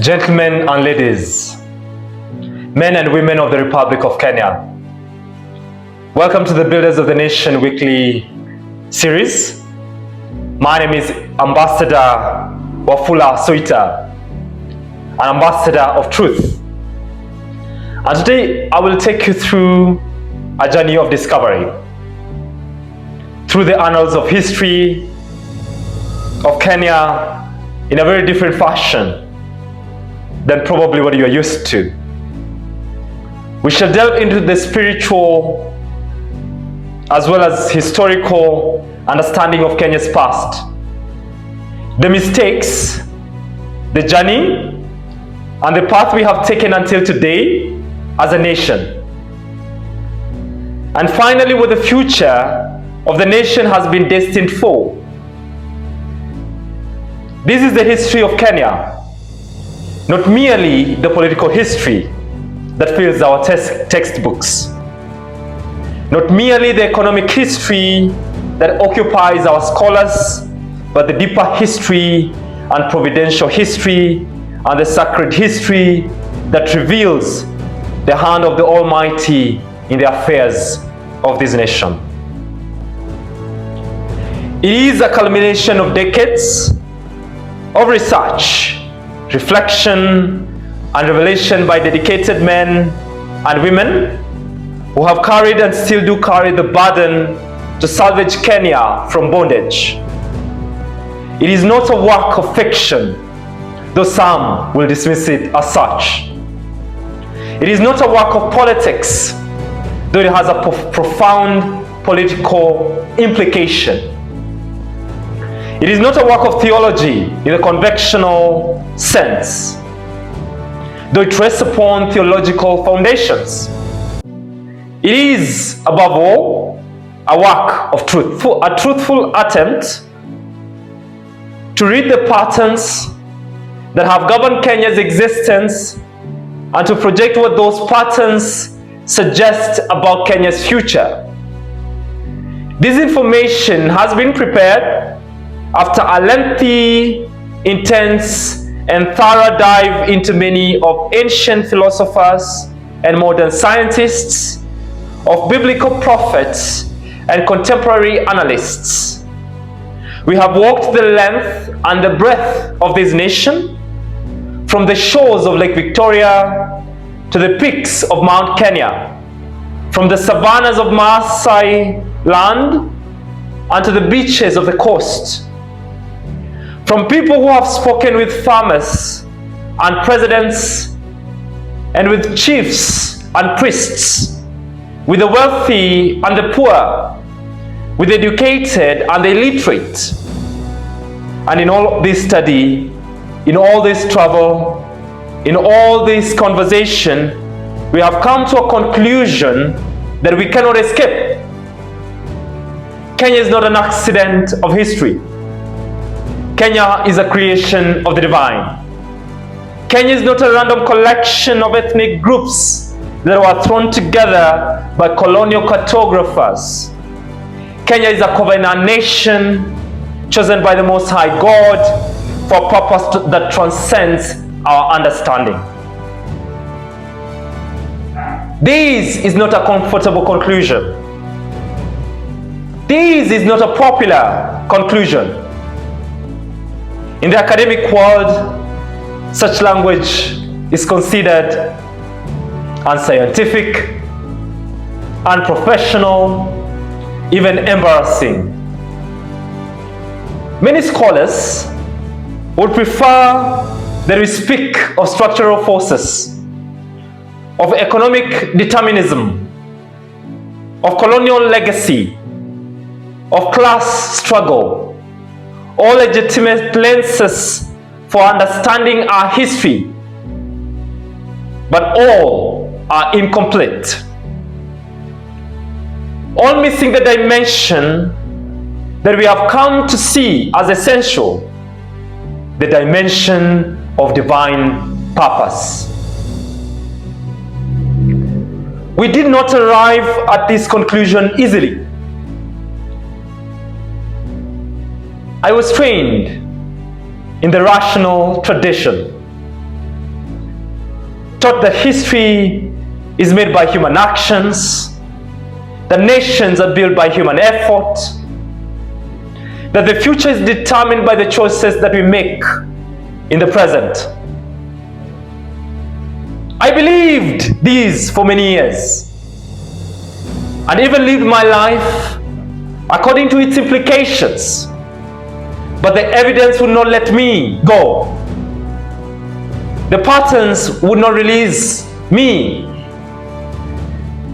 Gentlemen and ladies, men and women of the Republic of Kenya, welcome to the Builders of the Nation weekly series. My name is Ambassador Wafula Soita, an ambassador of truth. And today I will take you through a journey of discovery through the annals of history of Kenya in a very different fashion than probably what you are used to. We shall delve into the spiritual as well as historical understanding of Kenya's past, the mistakes, the journey, and the path we have taken until today as a nation. And finally, what the future of the nation has been destined for. This is the history of Kenya, not merely the political history that fills our textbooks, not merely the economic history that occupies our scholars, but the deeper history and providential history and the sacred history that reveals the hand of the Almighty in the affairs of this nation. It is a culmination of decades of research, reflection, and revelation by dedicated men and women who have carried and still do carry the burden to salvage Kenya from bondage. It is not a work of fiction, though some will dismiss it as such. It is not a work of politics, though it has a profound political implication. It is not a work of theology in the conventional sense, though it rests upon theological foundations. It is, above all, a work of truth, a truthful attempt to read the patterns that have governed Kenya's existence and to project what those patterns suggest about Kenya's future. This information has been prepared after a lengthy, intense, and thorough dive into many of ancient philosophers and modern scientists, of biblical prophets and contemporary analysts. We have walked the length and the breadth of this nation, from the shores of Lake Victoria to the peaks of Mount Kenya, from the savannas of Maasai land and to the beaches of the coast, from people who have spoken with farmers and presidents and with chiefs and priests, with the wealthy and the poor, with the educated and the illiterate. And in all this study, in all this travel, in all this conversation, we have come to a conclusion that we cannot escape. Kenya is not an accident of history. Kenya is a creation of the divine. Kenya is not a random collection of ethnic groups that were thrown together by colonial cartographers. Kenya is a covenant nation chosen by the Most High God for a purpose that transcends our understanding. This is not a comfortable conclusion. This is not a popular conclusion. In the academic world, such language is considered unscientific, unprofessional, even embarrassing. Many scholars would prefer that we speak of structural forces, of economic determinism, of colonial legacy, of class struggle, all legitimate lenses for understanding our history, but all are incomplete, all missing the dimension that we have come to see as essential, the dimension of divine purpose. We did not arrive at this conclusion easily. I was trained in the rational tradition taught that history is made by human actions, that nations are built by human effort, that the future is determined by the choices that we make in the present. I believed these for many years, and even lived my life according to its implications, but the evidence would not let me go. The patterns would not release me.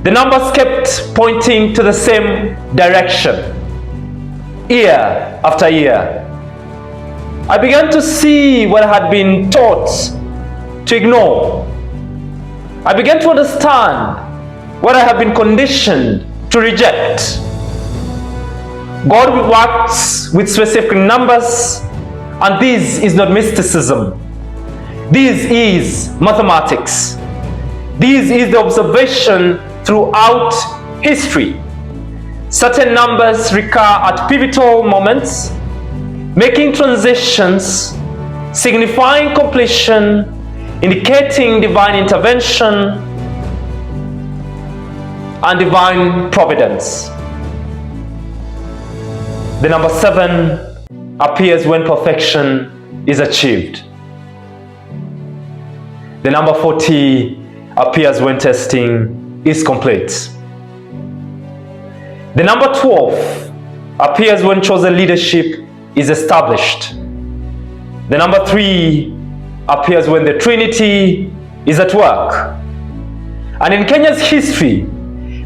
The numbers kept pointing to the same direction, year after year. I began to see what I had been taught to ignore. I began to understand what I have been conditioned to reject. God works with specific numbers, and this is not mysticism. This is mathematics. This is the observation throughout history. Certain numbers recur at pivotal moments, making transitions, signifying completion, indicating divine intervention and divine providence. The number 7 appears when perfection is achieved. The number 40 appears when testing is complete. The number 12 appears when chosen leadership is established. The number 3 appears when the Trinity is at work. And in Kenya's history,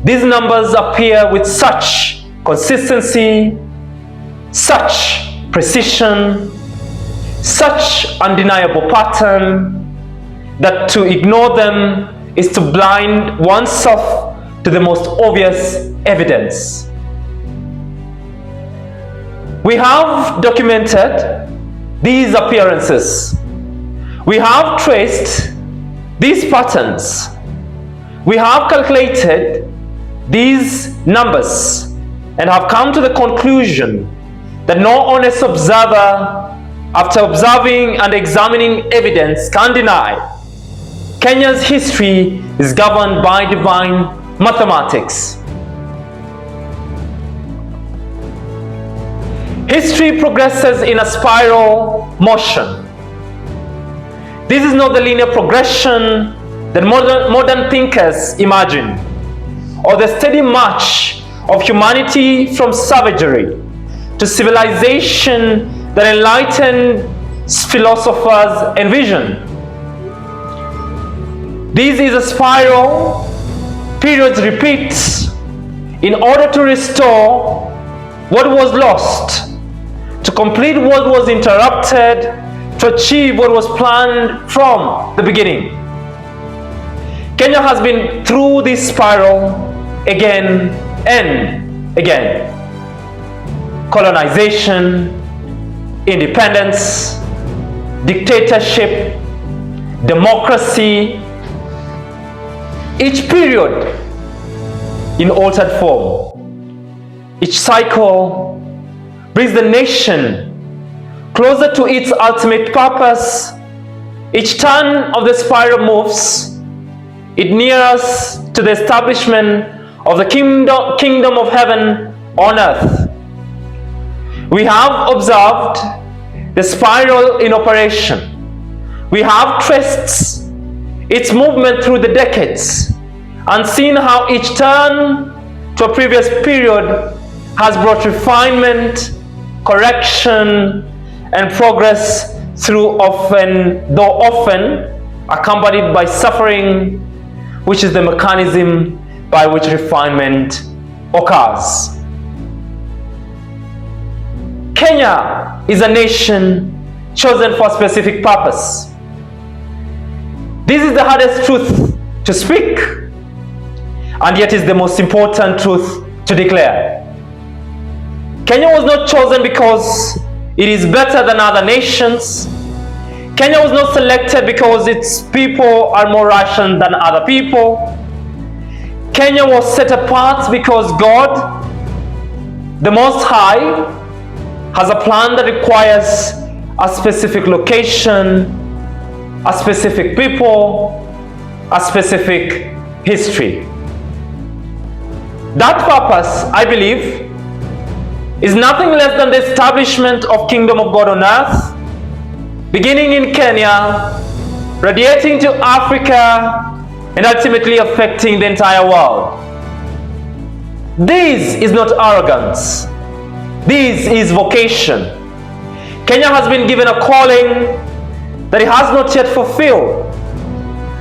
these numbers appear with such consistency, such precision, such undeniable pattern, that to ignore them is to blind oneself to the most obvious evidence. We have documented these appearances. We have traced these patterns. We have calculated these numbers and have come to the conclusion that no honest observer, after observing and examining evidence, can deny Kenya's history is governed by divine mathematics. History progresses in a spiral motion. This is not the linear progression that modern thinkers imagine, or the steady march of humanity from savagery to civilization that enlightened philosophers envision. This is a spiral. Periods repeat in order to restore what was lost, to complete what was interrupted, to achieve what was planned from the beginning. Kenya has been through this spiral again and again. Colonization, independence, dictatorship, democracy, each period in altered form. Each cycle brings the nation closer to its ultimate purpose. Each turn of the spiral moves it nears to the establishment of the kingdom of heaven on earth. We have observed the spiral in operation. We have traced its movement through the decades and seen how each turn to a previous period has brought refinement, correction, and progress through often accompanied by suffering, which is the mechanism by which refinement occurs. Kenya is a nation chosen for a specific purpose. This is the hardest truth to speak, and yet is the most important truth to declare. Kenya was not chosen because it is better than other nations. Kenya was not selected because its people are more rational than other people. Kenya was set apart because God, the Most High, has a plan that requires a specific location, a specific people, a specific history. That purpose, I believe, is nothing less than the establishment of Kingdom of God on earth, beginning in Kenya, radiating to Africa, and ultimately affecting the entire world. This is not arrogance. This is vocation. Kenya has been given a calling that it has not yet fulfilled,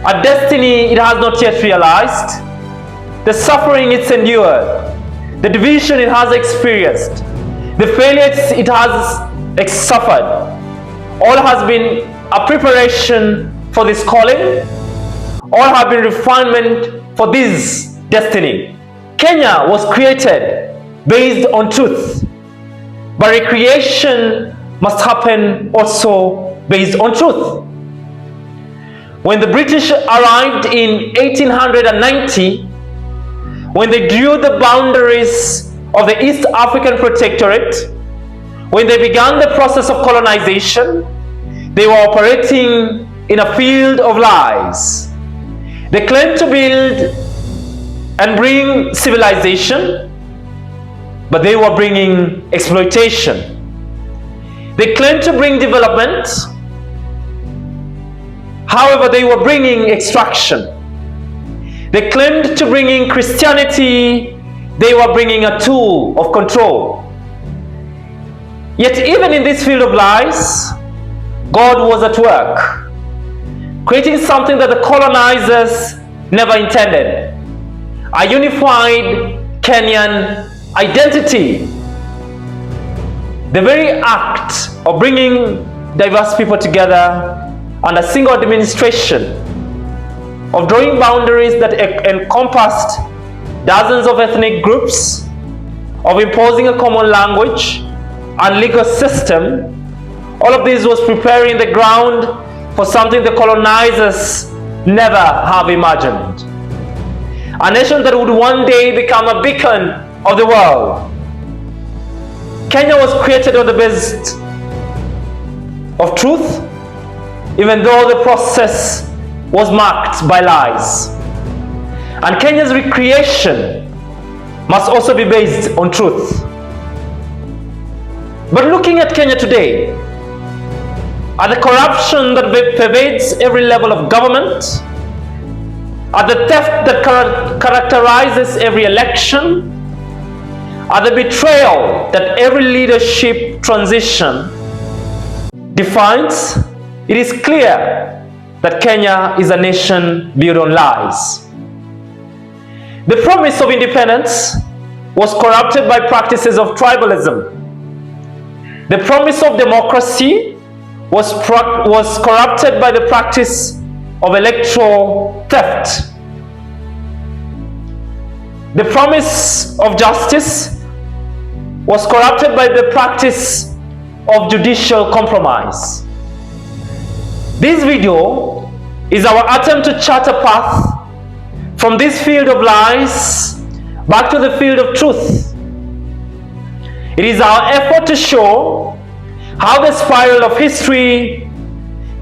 a destiny it has not yet realized, the suffering it's endured, the division it has experienced, the failures it has suffered, all has been a preparation for this calling, all have been refinement for this destiny. Kenya was created based on truth, but recreation must happen also based on truth. When the British arrived in 1890, when they drew the boundaries of the East African Protectorate, when they began the process of colonization, they were operating in a field of lies. They claimed to build and bring civilization, but they were bringing exploitation. They claimed to bring development, however they were bringing extraction. They claimed to bring in Christianity, they were bringing a tool of control. Yet even in this field of lies, God was at work, creating something that the colonizers never intended. A unified Kenyan identity. The very act of bringing diverse people together under single administration, of drawing boundaries that encompassed dozens of ethnic groups, of imposing a common language and legal system, all of this was preparing the ground for something the colonizers never have imagined. A nation that would one day become a beacon of the world. Kenya was created on the basis of truth, even though the process was marked by lies. And Kenya's recreation must also be based on truth. But looking at Kenya today, at the corruption that pervades every level of government, at the theft that characterizes every election, at the betrayal that every leadership transition defines, it is clear that Kenya is a nation built on lies. The promise of independence was corrupted by practices of tribalism. The promise of democracy was corrupted by the practice of electoral theft. The promise of justice was corrupted by the practice of judicial compromise. This video is our attempt to chart a path from this field of lies back to the field of truth. It is our effort to show how the spiral of history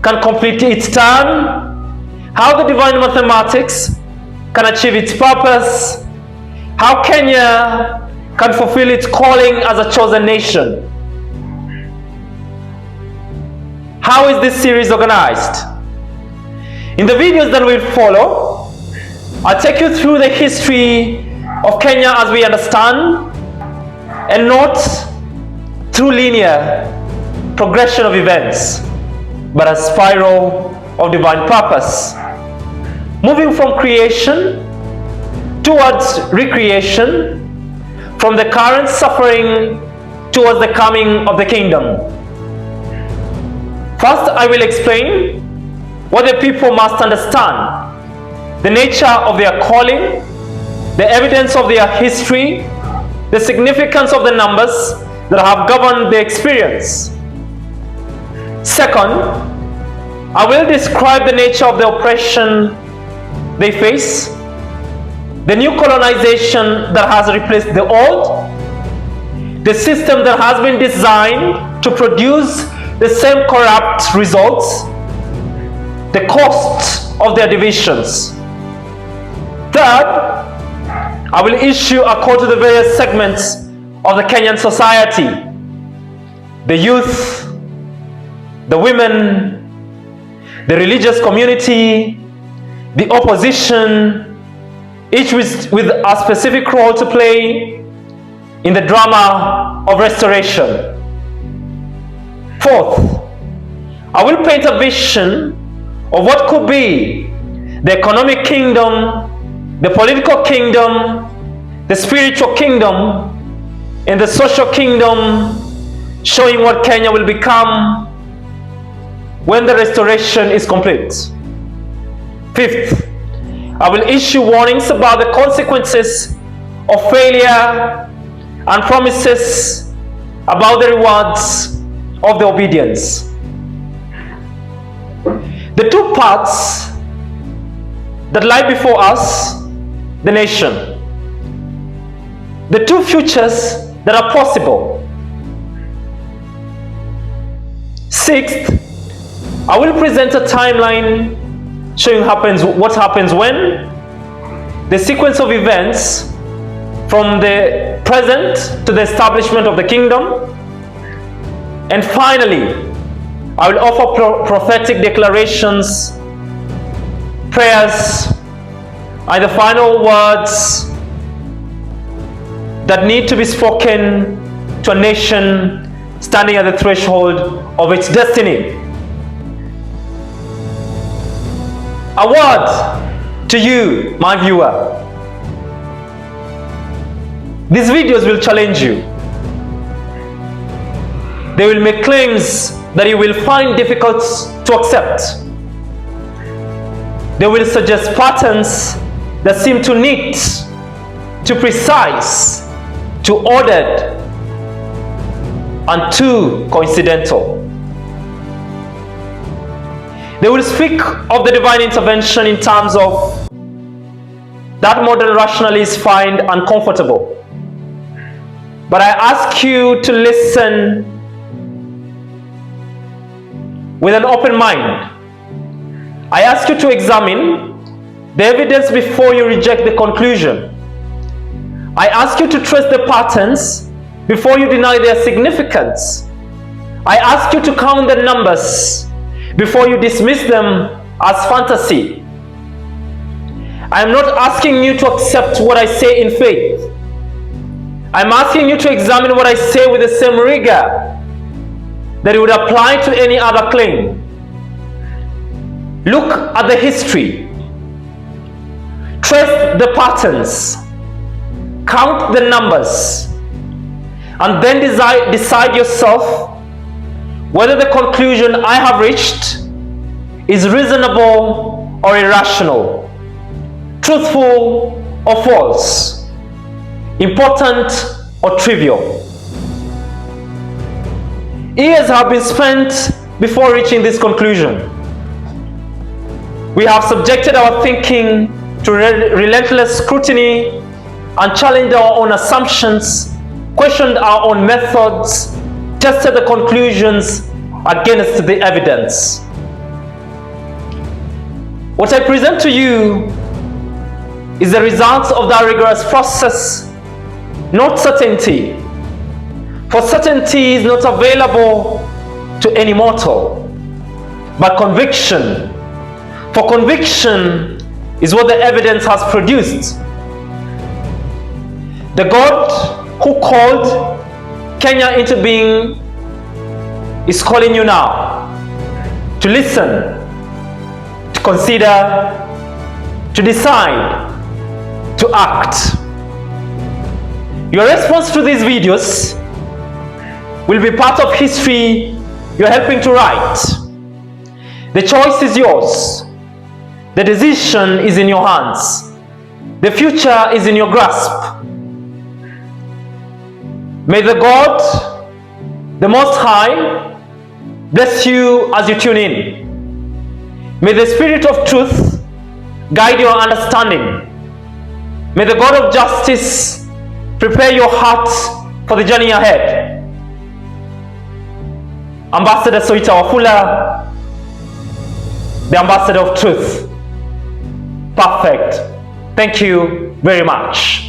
can complete its turn, how the divine mathematics can achieve its purpose, how Kenya can fulfill its calling as a chosen nation. How is this series organized? In the videos that will follow, I'll take you through the history of Kenya as we understand, and not through linear progression of events, but a spiral of divine purpose, moving from creation towards recreation, from the current suffering towards the coming of the kingdom. First, I will explain what the people must understand: the nature of their calling, the evidence of their history, the significance of the numbers that have governed their experience. Second, I will describe the nature of the oppression they face, the new colonization that has replaced the old, the system that has been designed to produce the same corrupt results, the cost of their divisions, Third, I will issue a call to the various segments of the Kenyan society: the youth, the women, the religious community, the opposition, each with a specific role to play in the drama of restoration. Fourth, I will paint a vision of what could be the economic kingdom, the political kingdom, the spiritual kingdom, and the social kingdom, showing what Kenya will become when the restoration is complete. Fifth, I will issue warnings about the consequences of failure and promises about the rewards of the obedience. The two paths that lie before us, the nation. The two futures that are possible. Sixth, I will present a timeline showing what happens when, the sequence of events from the present to the establishment of the kingdom, and finally, I will offer prophetic declarations, prayers, and the final words that need to be spoken to a nation standing at the threshold of its destiny. A word to you, my viewer. These videos will challenge you. They will make claims that you will find difficult to accept. They will suggest patterns that seem too neat, too precise, too ordered, and too coincidental. They will speak of the divine intervention in terms of that modern rationalists find uncomfortable. But I ask you to listen with an open mind. I ask you to examine the evidence before you reject the conclusion. I ask you to trace the patterns before you deny their significance. I ask you to count the numbers before you dismiss them as fantasy. I am not asking you to accept what I say in faith. I'm asking you to examine what I say with the same rigor that it would apply to any other claim. Look at the history. Trace the patterns. Count the numbers. And then decide yourself whether the conclusion I have reached is reasonable or irrational, truthful or false, important or trivial. Years have been spent before reaching this conclusion. We have subjected our thinking to relentless scrutiny and challenged our own assumptions, questioned our own methods, tested the conclusions against the evidence. What I present to you is the result of that rigorous process, not certainty. For certainty is not available to any mortal, but conviction. For conviction is what the evidence has produced. The God who called Kenya into being is calling you now to listen, to consider, to decide, to act. Your response to these videos will be part of history you're helping to write. The choice is yours. The decision is in your hands. The future is in your grasp. May the God, the Most High, bless you as you tune in. May the Spirit of truth guide your understanding. May the God of justice prepare your heart for the journey ahead. Ambassador Soita Wafula, the ambassador of truth. Perfect. Thank you very much.